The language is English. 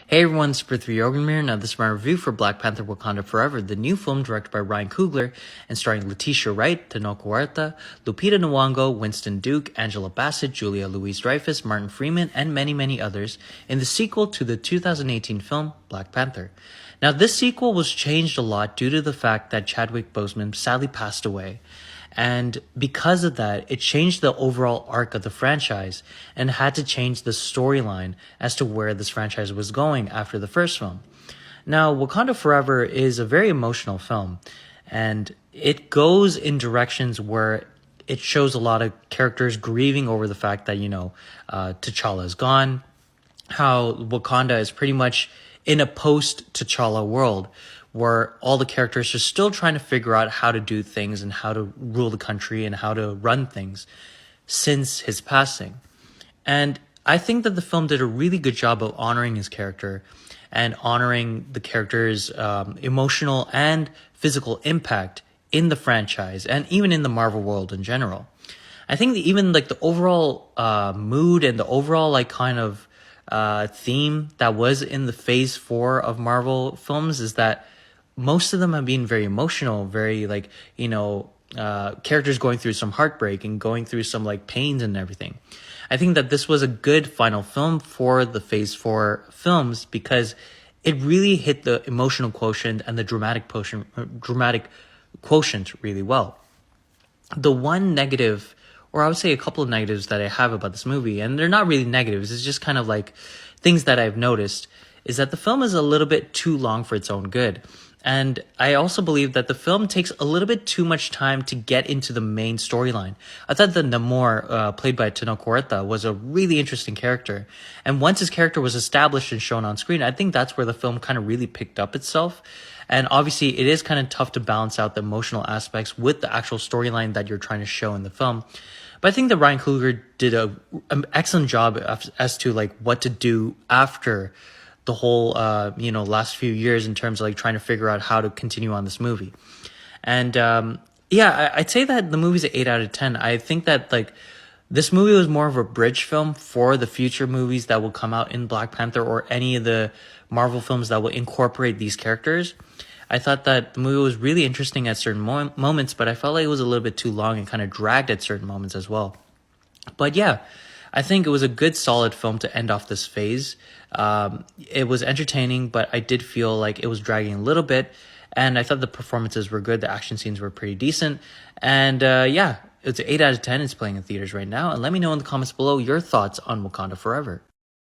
Hey everyone, Super 3 Yogan here. Now this is my review for Black Panther Wakanda Forever, the new film directed by Ryan Coogler and starring Letitia Wright, Tenoch Huerta, Lupita Nyong'o, Winston Duke, Angela Bassett, Julia Louis-Dreyfus, Martin Freeman, and many others in the sequel to the 2018 film Black Panther. Now this sequel was changed a lot due to the fact that Chadwick Boseman sadly passed away. And because of that, it changed the overall arc of the franchise and had to change the storyline as to where this franchise was going after the first film. Now, Wakanda Forever is a very emotional film, and it goes in directions where it shows a lot of characters grieving over the fact that, T'Challa is gone, how Wakanda is pretty much in a post-T'Challa world, where all the characters are still trying to figure out how to do things and how to rule the country and how to run things since his passing. And I think that the film did a really good job of honoring his character and honoring the character's emotional and physical impact in the franchise and even in the Marvel world in general. I think that even the overall mood and the overall theme that was in the Phase 4 of Marvel films is that most of them have been very emotional, very characters going through some heartbreak and going through some pains and everything. I think that this was a good final film for the Phase 4 films because it really hit the emotional quotient and the dramatic quotient really well. The one negative, or I would say a couple of negatives that I have about this movie, and they're not really negatives, it's just kind of things that I've noticed, is that the film is a little bit too long for its own good. And I also believe that the film takes a little bit too much time to get into the main storyline. I thought that Namor, played by Tenoch Huerta, was a really interesting character. And once his character was established and shown on screen, I think that's where the film kind of really picked up itself. And obviously, it is kind of tough to balance out the emotional aspects with the actual storyline that you're trying to show in the film. But I think that Ryan Coogler did an excellent job as to what to do after the whole last few years in terms of trying to figure out how to continue on this movie. And I'd say that the movie's an 8 out of 10. I think that this movie was more of a bridge film for the future movies that will come out in Black Panther or any of the Marvel films that will incorporate these characters. I thought that the movie was really interesting at certain moments, but I felt like it was a little bit too long and kind of dragged at certain moments as well. But yeah, I think it was a good, solid film to end off this phase. It was entertaining, but I did feel like it was dragging a little bit. And I thought the performances were good. The action scenes were pretty decent. And it's an 8 out of 10. It's playing in theaters right now. And let me know in the comments below your thoughts on Wakanda Forever.